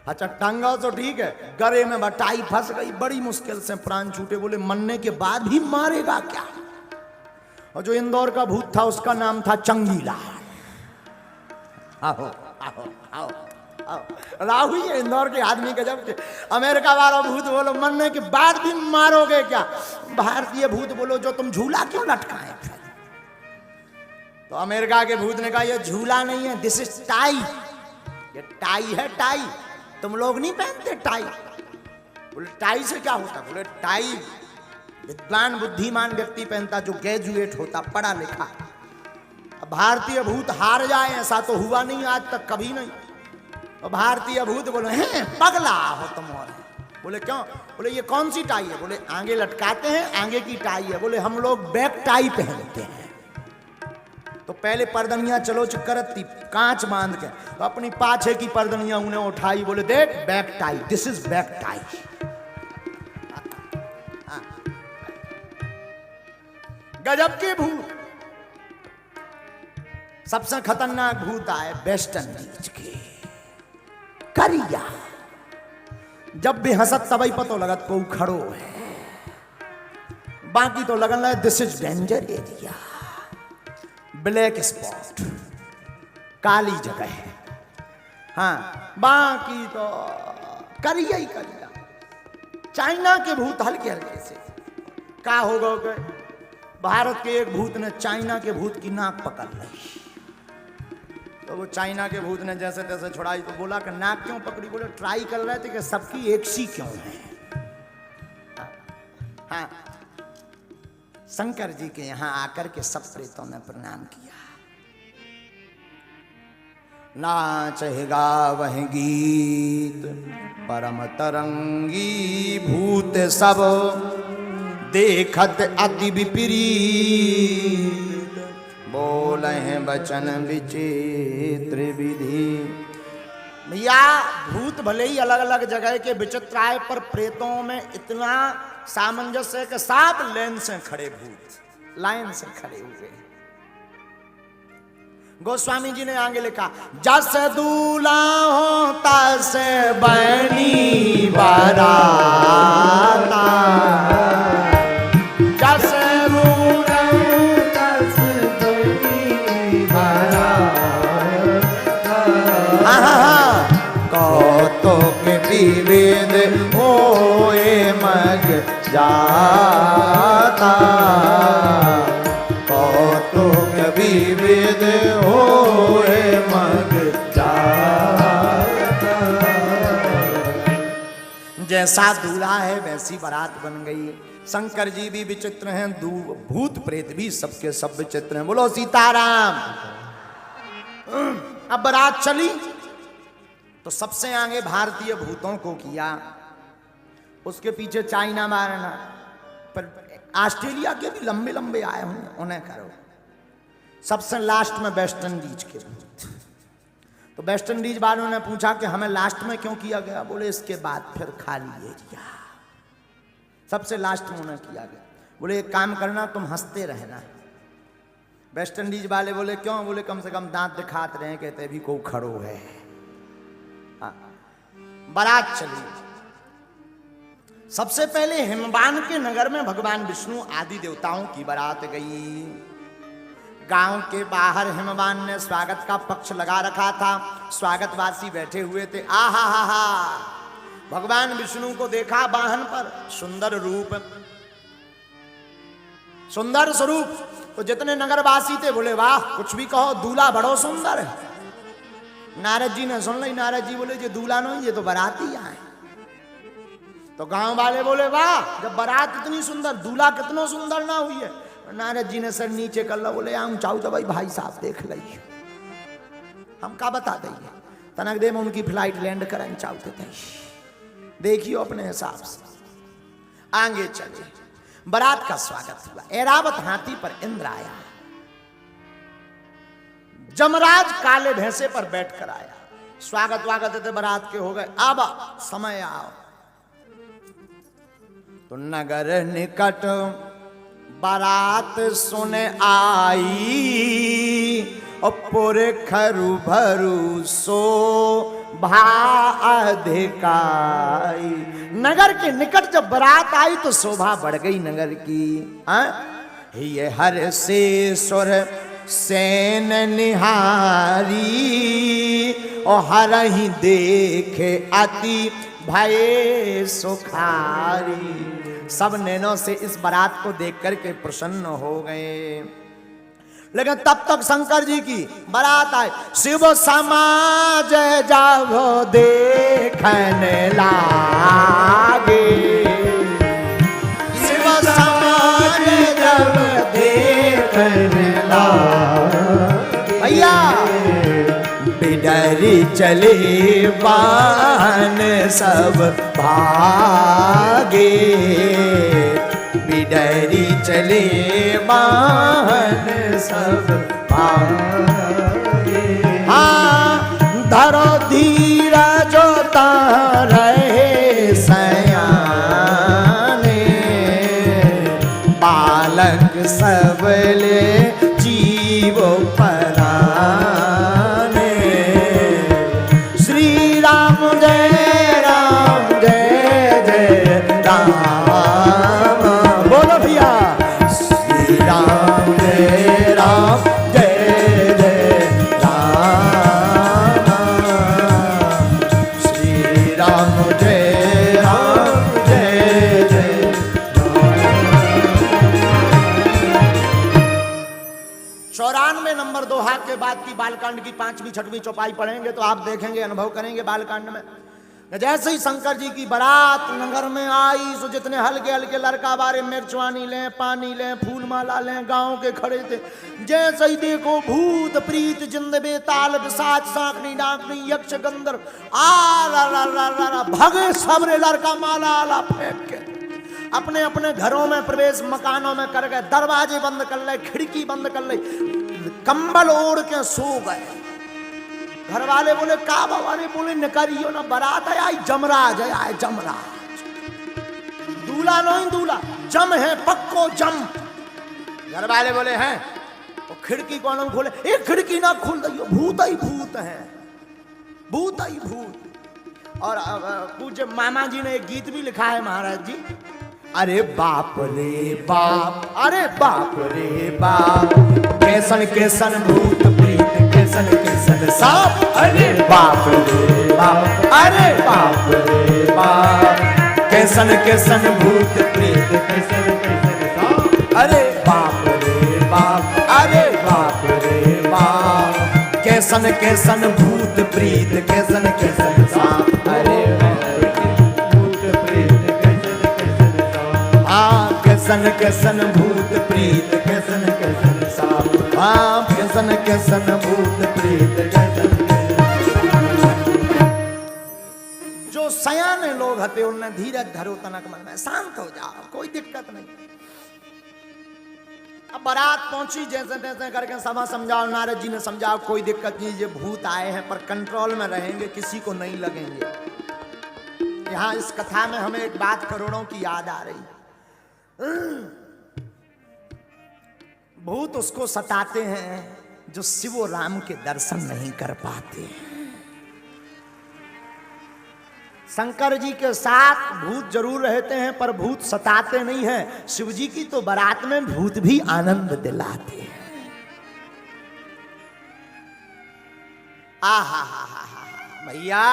अच्छा टंगा तो ठीक है गले में बटाई फंस गई बड़ी मुश्किल से प्राण छूटे बोले मरने के बाद भी मारेगा क्या और जो इंदौर का भूत था उसका नाम था चंगीला आओ आओ आओ आओ राहु ये इंदौर के आदमी का जब अमेरिका वाला भूत बोलो मरने के बाद भी मारोगे क्या भारतीय भूत बोलो जो तुम झूला क्यों लटकाए तो अमेरिका के भूत ने कहा ये झूला नहीं है दिस इज टाई ये टाई है टाई तुम लोग नहीं पहनते टाई? बोले टाई से क्या होता? बोले टाई विद्वान बुद्धिमान व्यक्ति पहनता, जो ग्रेजुएट होता, पढ़ा लिखा। अब भारतीय भूत हार जाए ऐसा तो हुआ नहीं आज तक, कभी नहीं। और भारतीय भूत बोले हैं पगला हो तुम। और बोले क्यों? बोले ये कौन सी टाई है? बोले आगे लटकाते हैं, आगे की टाई है। बोले हम लोग बैक टाई पहनते हैं। तो पहले पर्दनियां चलो करती कांच बांध के, तो अपनी पाछे की पर्दनियां उन्हें उठाई, बोले देख back tie, this is back tie. गजब के भूत। सबसे खतरनाक भूत आए वेस्ट इंडीज के, करिया। जब भी हंसत तबई पतो लगत को खड़ो है, बाकी तो लगन रहा है this is danger area. Black spot, काली जगह है। हाँ, बाकी तो करिया ही करिया। चाइना के भूत हल्के हल्के से का होगा कि भारत के एक भूत ने चाइना के भूत की नाक पकड़ ली। तो वो चाइना के भूत ने जैसे तैसे छुड़ाई, तो बोला कि नाक क्यों पकड़ी? बोले ट्राई कर रहे थे कि सबकी एक सी क्यों है। हाँ, शंकर जी के यहां आकर के सब प्रेतों ने प्रणाम किया। नाचेगा वह गीत परम तरंगी, भूत सब देखत अति विपरीत, बोले हैं वचन विचित्र विधि। भैया भूत भले ही अलग अलग जगह के विचित्र आए, पर प्रेतों में इतना सामंजस्य के साथ लाइन से खड़े भूत, लाइन से खड़े हुए। गोस्वामी जी ने आगे लिखा, जस दूल्हा हो तस बनी बाराता, जस दूल्हा तस बनी बाराता। कौतुक विविध होए मग जाता, कौतुक विविध होए मग जाता। जैसा दूल्हा है वैसी बारात बन गई। शंकर जी भी विचित्र हैं, भूत प्रेत भी सबके सब विचित्र हैं। बोलो सीताराम। अब बारात चली तो सबसे आगे भारतीय भूतों को किया, उसके पीछे चाइना मारना, पर ऑस्ट्रेलिया के भी लंबे लंबे आए होंगे, उन्हें करो। सबसे लास्ट में वेस्ट इंडीज के भूत। तो वेस्ट इंडीज वालों ने पूछा कि हमें लास्ट में क्यों किया गया? बोले इसके बाद फिर खाली एरिया, सबसे लास्ट में उन्हें किया गया। बोले एक काम करना, तुम हंसते रहना। वेस्ट इंडीज वाले बोले क्यों? बोले कम से कम दांत दिखाते रहे, कहते भी को खड़ो है। हाँ, बारात चली। सबसे पहले हिमवान के नगर में भगवान विष्णु आदि देवताओं की बारात गई। गांव के बाहर हिमवान ने स्वागत का पक्ष लगा रखा था, स्वागतवासी बैठे हुए थे। आहा हा हा, भगवान विष्णु को देखा वाहन पर, सुंदर रूप, सुंदर स्वरूप। तो जितने नगरवासी थे बोले वाह, कुछ भी कहो, दूल्हा बड़ो सुंदर है। नारद जी ने सुन ली। नारद जी बोले ये दूल्हा नहीं, ये तो बाराती आए। तो गांव वाले बोले वाह, जब बारात इतनी सुंदर, दूल्हा कितना सुंदर ना हुई है। नारद जी ने सर नीचे कर ला, बोले हम चाहू तो भाई साहब देख ली, हम का बता देंगे। तनक दे में उनकी फ्लाइट लैंड करें चाहते थे, देखियो अपने हिसाब से। आगे चले, बारात का स्वागत हुआ। ऐरावत हाथी पर इंद्र आया, जमराज काले भैंसे पर बैठकर आया। स्वागत वागत थे बारात के हो गए। अब समय आओ। तो नगर निकट बारात सुने आई, और पुर खरु भरु सो भा अधिकाई। नगर के निकट जब बारात आई तो शोभा बढ़ गई नगर की। ये हर से सुर सेन निहारी, और हर ही देखे अति भय सुखारी। सब नैनों से इस बारात को देख करके प्रसन्न हो गए। लेकिन तब तक शंकर जी की बारात आई। शिव समाज जब देखने लागे, शिव समाज जब देखने लागे, भैया बिडरी चले बान सब भागे, बिडरी चले बान सब भागे। हाँ धरो धीरज रहे सयाने, बालक सबले जीव पराने। श्री राम जय राम, बोलो भैया श्री राम जय राम, जय जय राम, श्री राम जय राम, जय जय राम। 94 नंबर दोहा के बाद की बालकांड की 5वीं 6वीं चौपाई पढ़ेंगे तो आप देखेंगे, अनुभव करेंगे बालकांड में। जैसे ही शंकर जी की बारात नगर में आई, सो जितने हल्के हल्के लड़का बारे मिर्चवानी लें, पानी लें, फूल माला लें, गांव के खड़े थे। जैसे ही देखो भूत प्रीत जिंद बेताल पिशाच सांकनी डाकनी यक्ष गंधर्व भगे सबरे लड़का माला आला फेंक के अपने अपने घरों में प्रवेश, मकानों में कर गए। दरवाजे बंद कर ले, खिड़की बंद कर ले, कंबल ओढ़ के सो गए। घर वाले बोले का बाबा ने, बोले निकरियो ना, बारात है आई जमराज है, आए जमराज, दूल्हा नहीं दूल्हा, जम है पक्को जम। घर वाले बोले हैं, तो खिड़की कौन खोले, एक खिड़की ना खोल दियो, भूत ही भूत है, भूत ही भूत। और पूज्य मामा जी ने एक गीत भी लिखा है महाराज जी, अरे बाप रे बाप, अरे बाप रे बाप, कैसन कैसन भूत प्रीत, कैसन कैसन सांप, अरे बाप रे बाप, अरे बाप रे बाप, कैसन कैसन भूत प्रीत, कैसन कैसन सांप, अरे बाप रे बाप, अरे बाप रे बाप, कैसन कैसन भूत प्रीत, कैसन कैसन सांप, अरे भूत प्रीत, कैसन कैसन सांप, हाँ कैसन कैसन भूत प्रीत, कैसन कैसन सांप, हाँ कैसन कैसन भूत प्रीत, कैसन जो सयाने लोग हते उनने धीरज धरो तनक मन में, शांत हो जाओ, कोई दिक्कत नहीं। अब बारात पहुंची, जैसे तैसे करके सभा समझाओ, नारद जी ने समझाओ कोई दिक्कत नहीं, ये भूत आए हैं पर कंट्रोल में रहेंगे, किसी को नहीं लगेंगे। यहाँ इस कथा में हमें एक बात करोड़ों की याद आ रही, भूत उसको सताते हैं जो शिव और राम के दर्शन नहीं कर पाते। शंकर जी के साथ भूत जरूर रहते हैं पर भूत सताते नहीं हैं। शिव जी की तो बारात में भूत भी आनंद दिलाते हैं। आहा हा हा हा भैया,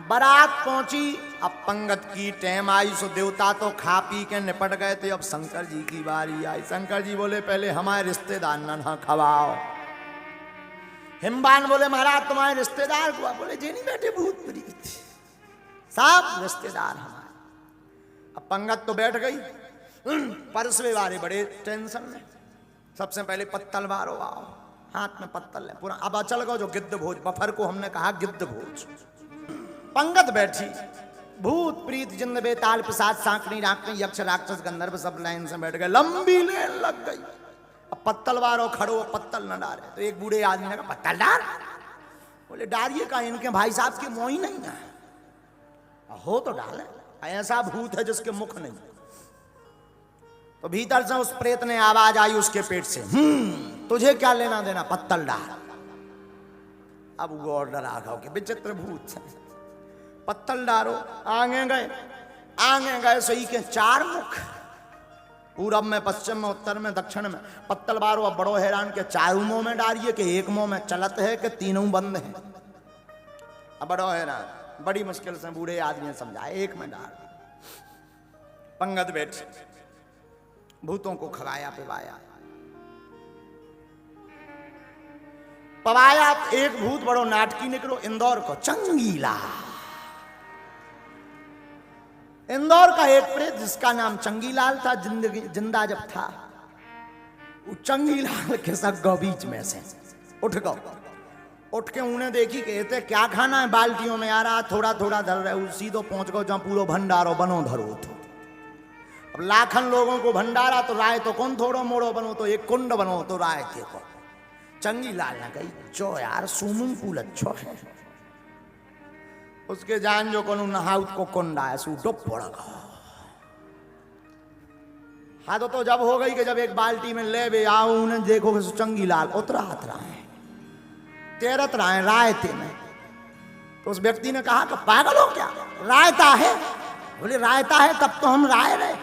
बारात पहुंची, अब पंगत की टाइम आई, सो देवता तो खा पी के निपट गए थे, अब शंकर जी की बारी आई। शंकर जी बोले पहले हमारे रिश्तेदार ना खवाओ। हिमबान बोले महाराज तुम्हारे रिश्तेदार को, बोले जे नहीं बैठे भूत प्रीत, सब रिश्तेदार हमारे। अब पंगत तो बैठ गई, परसवे वाले बड़े टेंशन में। सबसे पहले पत्तल बारो आओ, हाथ में पत्तल है पूरा। अब अचल गो जो गिद्ध भोज, बफर को हमने कहा गिद्ध भोज। पंगत बैठी, भूत प्रीत जिंद बेताल पिशाच सांकनी डाकनी यक्ष राक्षस गंधर्व सब लाइन से बैठ गए, लंबी लेन लग गई। अब पत्तल बारो खड़ो, पत्तल न डाले तो एक बूढ़े आदमी ने कहा पत्तल डाल। बोले डालिए का, इनके भाई साहब की मोही नहीं है, हो तो डाले, ऐसा भूत है जिसके मुख नहीं। तो भीतर से उस प्रेत ने आवाज आई उसके पेट से, तुझे क्या लेना देना, पत्तल डाल। अब वो ऑर्डर आ गया कि विचित्र भूत है, पत्तल डालो। आगे गए सही के 4 मुख, पूरब में, पश्चिम में, उत्तर में, दक्षिण में। पत्तल बारो अब बड़ो हैरान के 4 मुंह में डालिए कि एक मुंह में चलत है कि तीनों बंद है। अब बड़ो हैरान, बड़ी मुश्किल से बूढ़े आदमी ने समझाया एक में डाल। पंगत बैठ, भूतों को खवाया पिवाया। पवाया एक भूत बड़ो नाटकी निकलो इंदौर को चंगीला। इंदौर का एक प्रेत जिसका नाम चंगीलाल था, जिंदा जब था, वो चंगीलाल के सग्गो बीच में से उठ गो। उठ के उन्हें देखी कहते क्या खाना है, बाल्टियों में आ रहा, थोड़ा थोड़ा धर रहे, सीधो पहुंच गो जहां पूरा भंडारो बनो धरो थो। अब लाखन लोगों को भंडारा तो राय तो कौन थोड़ो मोड़ो बनो, तो एक कुंड बनो तो राय थे को। चंगीलाल ने कही चो यार स्विमिंग पूल अच्छो है। उसके जान जो को नहाउत को कुंड आया सू डुब पड़ा। हाँ तो जब हो गई कि जब एक बाल्टी में ले बे आओ, उन्हें देखो कि चंगीलाल उतरात रहा है, तैरत रहा है रायते में। तो उस व्यक्ति ने कहा कि पागल हो क्या, रायता है? बोले रायता है तब तो हम राय रहे,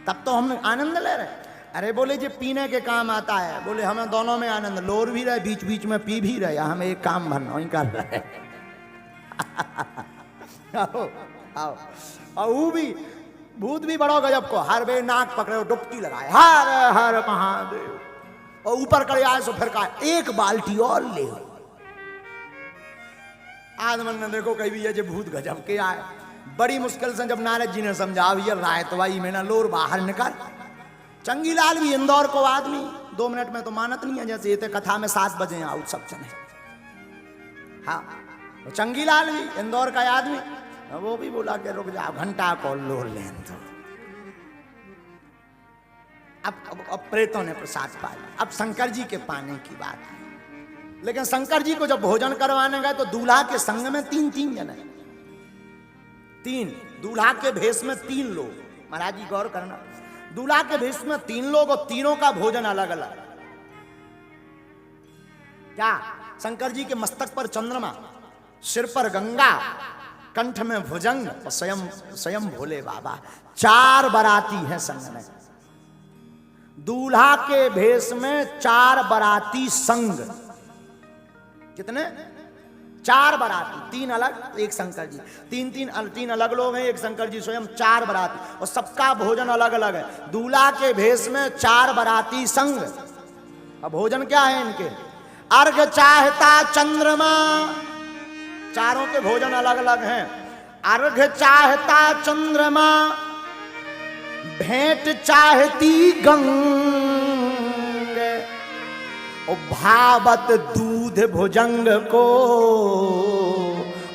तब तो हम आनंद ले रहे। अरे बोले जी पीने के काम आता है। बोले हमें दोनों में आनंद, लोर भी रहे बीच बीच में पी भी रहे, हमें एक काम भरना ही कर रहे। आओ आओ। और वो भी भूत भी बड़ो गजब को, हर बे नाक पकड़े डुबकी लगाए, हर हर महादेव, और ऊपर करे आए सो फिर कहा एक बाल्टी और ले। आदमन ने देखो कहीं भी ये जो भूत गजब के आए, बड़ी मुश्किल से जब नारद जी ने समझा ये रायतवाई में ना लोर बाहर निकल। चंगीलाल भी इंदौर को आदमी 2 मिनट में तो मानत नहीं है, जैसे ये कथा में 7 बजे आउट सब चले। हाँ तो चंगीलाल भी इंदौर का आदमी, वो भी बोला कि रुक जाओ घंटा को लोर लें। तो अब प्रेतों ने प्रसाद पाया। अब शंकर जी के पाने की बात है। लेकिन शंकर जी को जब भोजन करवाने गए तो दूल्हा के संग में 3 जने, 3 दूल्हा के भेष में 3 लोग। महाराज जी गौर करना, दूल्हा के भेष में 3 लोग और तीनों का भोजन अलग अलग। क्या? शंकर जी के मस्तक पर चंद्रमा, सिर पर गंगा, कंठ में भुजंग और स्वयं भोले बाबा। 4 बाराती हैं संग में। दूल्हा के भेष में 4 बाराती संग। कितने? 4 बाराती, 3 अलग एक शंकर जी, 3 अलग लोग हैं, एक शंकर जी स्वयं, 4 बाराती और सबका भोजन अलग अलग है। दूल्हा के भेष में 4 बाराती संग। अब भोजन क्या है इनके? अर्घ चाहता चंद्रमा, चारों के भोजन अलग अलग हैं। अर्घ चाहता चंद्रमा, भेंट चाहती गंग, और भावत दूध भुजंग को,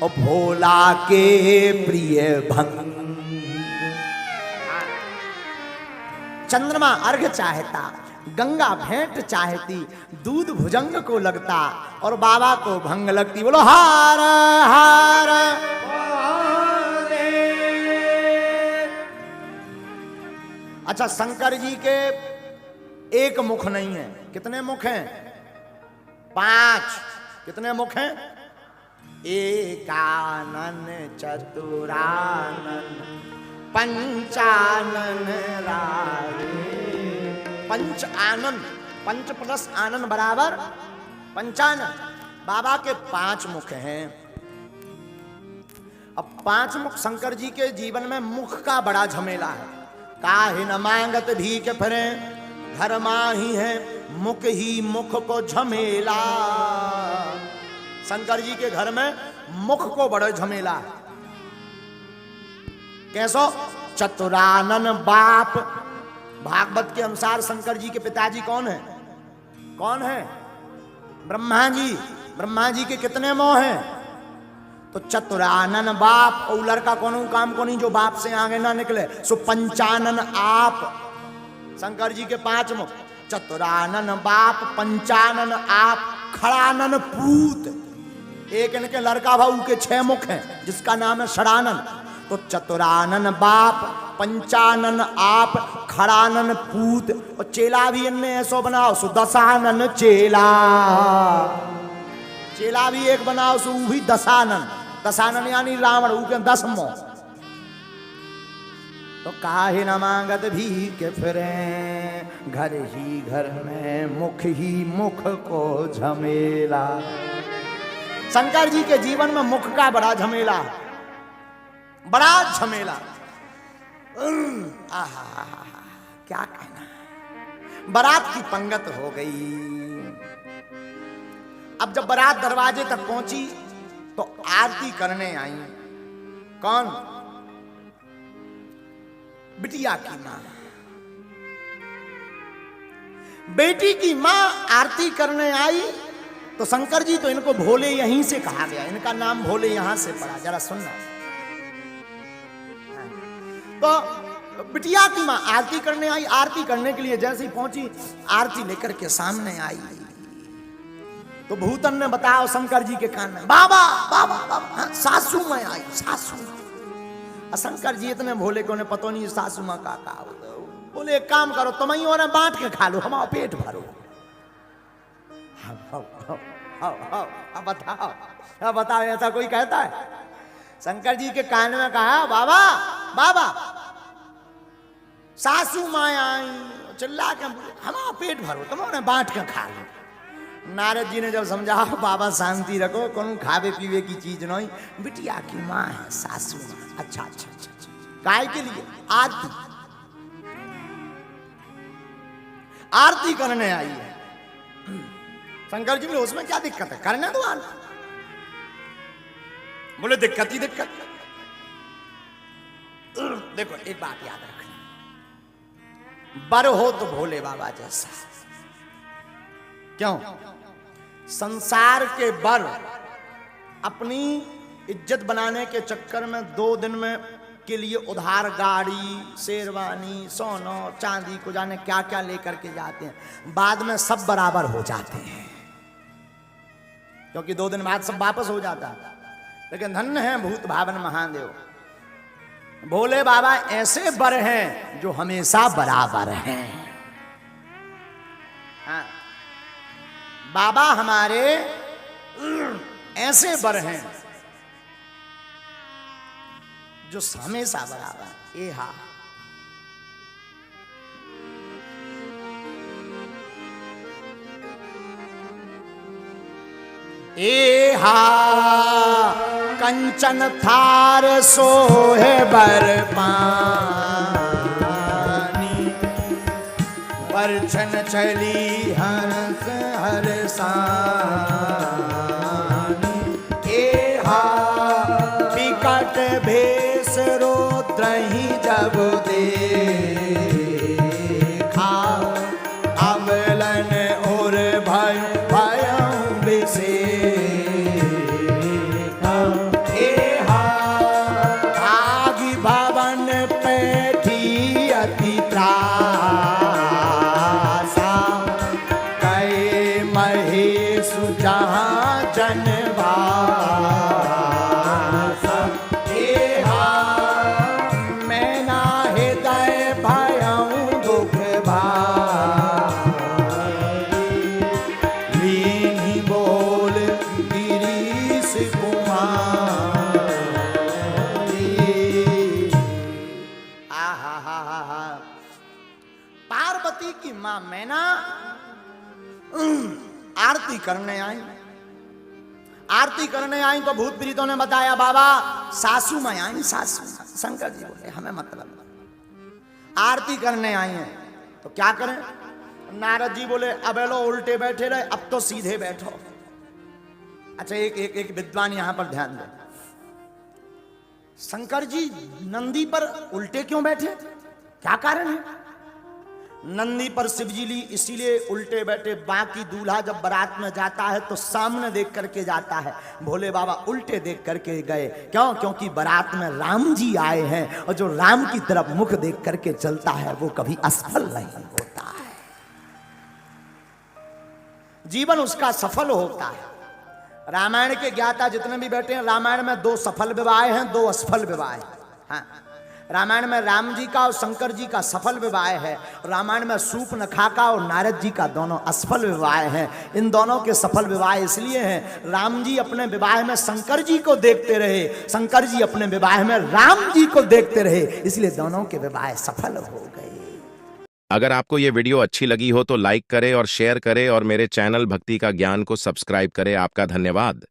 और भोला के प्रिय भंग। चंद्रमा अर्घ चाहता, गंगा भेंट चाहती, दूध भुजंग को लगता और बाबा को भंग लगती। बोलो हार हार। अच्छा शंकर जी के एक मुख नहीं है, कितने मुख हैं? 5। कितने मुख हैं? एकानन चतुरानन पंचानन राधे। पंच आनंद, 5 प्लस आनंद बराबर 55। बाबा के 5 मुख हैं। अब 5 मुख शंकर जी के जीवन में मुख का बड़ा झमेला है। काहे न मांगत भीख फिरे, घर माही है मुख ही मुख को झमेला। शंकर जी के घर में मुख को बड़ा झमेला है। कैसो? चतुरानन बाप। भागवत के अनुसार शंकर जी के पिताजी कौन है? कौन है? ब्रह्मा जी। ब्रह्मा जी के कितने मोह हैं? तो चतुरानन बाप। और लड़का कौन काम को नहीं जो बाप से आगे ना निकले, सो पंचानन आप। शंकर जी के 5 मुख, चतुरानन बाप, पंचानन आप, खड़ानन पूत। एक इनके लड़का भाऊ के 6 मुख हैं जिसका नाम है षडानन। तो चतुरानन बाप, पंचानन आप, खड़ानन पूत, और चेला भी इनने ऐसो बनाओ सो दशानन चेला। चेला भी एक बनाओ सो भी दशानन। दशानन यानी रावण, ऊ के 10 मोह। तो काहे न मांगत भीख फिरे, घर ही घर में मुख ही मुख को झमेला। शंकर जी के जीवन में मुख का बड़ा झमेला है, बड़ा झमेला। आहा क्या कहना। बारात की पंगत हो गई। अब जब बारात दरवाजे तक पहुंची तो आरती करने आई। कौन? बिटिया की मां। बेटी की मां आरती करने आई तो शंकर जी तो इनको भोले यहीं से कहा गया, इनका नाम भोले यहां से पड़ा। जरा सुनना। तो बिटिया की मां आरती करने आई। आरती करने के लिए जैसे ही पहुंची, आरती लेकर के सामने आई तो भूतन ने बताया शंकर जी के कान में, बाबा बाबा बाबा, सासू मां आई, सासू मां। शंकर जी इतने भोले को उन्हें पता नहीं सासू मां का बोले एक काम करो, तुम ही और बांट के खा लो, हमारा पेट भरो। अब बताओ, अब बताओ, ऐसा कोई कहता है? शंकर जी के कान में कहा, बाबा बाबा, सासू माँ आई, चिल्ला के हमारा पेट भरो, तुम उन्हें बांट के खा लो। नारद जी ने जब समझा, बाबा शांति रखो, कौन खावे पीवे की चीज नहीं, बिटिया की माँ है, सासू माँ। अच्छा अच्छा अच्छा अच्छा, काय के लिए? आरती, आरती करने आई है। शंकर जी बोले उसमें क्या दिक्कत है, करने दो आरती। बोले दिक्कत ही दिक्कत। देखो एक बात याद रखना, बर हो तो भोले बाबा जैसा। क्यों? संसार के बर अपनी इज्जत बनाने के चक्कर में 2 दिन में के लिए उधार गाड़ी, शेरवानी, सोना, चांदी को जाने क्या क्या लेकर के जाते हैं, बाद में सब बराबर हो जाते हैं, क्योंकि 2 दिन बाद सब वापस हो जाता है। लेकिन धन्य है भूत भावन महादेव, भोले बाबा ऐसे बर हैं जो हमेशा बराबर हैं। हाँ, बाबा हमारे ऐसे बर हैं जो हमेशा बराबर। ए हा, ए हा कंचन थार सोहे बर पानी, परछन चली हंस हरसानी। ए हा विकट भेष रोद्रहि जब देखा, अवलन और भय भयं विषेका। ए हा आगि भवन पैठी अति त्रासा, कै महेशु जहाँ जनवासा। ए हा मैं ना हृदय भयं दुख भारी, लीनी बोल गिरीश कुमारी। आहा हा हा हा। पार्वती की मां मैना आरती करने आई। आरती करने आई तो भूत प्रीतों ने बताया, बाबा सासू मां आई, सासू मां। शंकर जी बोले हमें मतलब, आरती करने आई हैं तो क्या करें? नारद जी बोले अब लो उल्टे बैठे रहे, अब तो सीधे बैठो। अच्छा एक विद्वान यहां पर ध्यान दे, शंकर जी नंदी पर उल्टे क्यों बैठे, क्या कारण है? नंदी पर शिवजी ली इसीलिए उल्टे बैठे, बाकी दूल्हा जब बारात में जाता है तो सामने देख करके जाता है, भोले बाबा उल्टे देख करके गए। क्यों? क्योंकि बारात में राम जी आए हैं और जो राम की तरफ मुख देख करके चलता है वो कभी असफल नहीं होता है, जीवन उसका सफल होता है। रामायण के ज्ञाता जितने भी बैठे हैं, रामायण में 2 सफल विवाह हैं, 2 असफल विवाह हैं। हाँ, रामायण में राम जी का और शंकर जी का सफल विवाह है, रामायण में सूर्पनखा का और नारद जी का दोनों असफल विवाह हैं। इन दोनों के सफल विवाह इसलिए हैं, राम जी अपने विवाह में शंकर जी को देखते रहे, शंकर जी अपने विवाह में राम जी को देखते रहे, इसलिए दोनों के विवाह सफल हो गए। अगर आपको ये वीडियो अच्छी लगी हो तो लाइक करें और शेयर करें और मेरे चैनल भक्ति का ज्ञान को सब्सक्राइब करें। आपका धन्यवाद।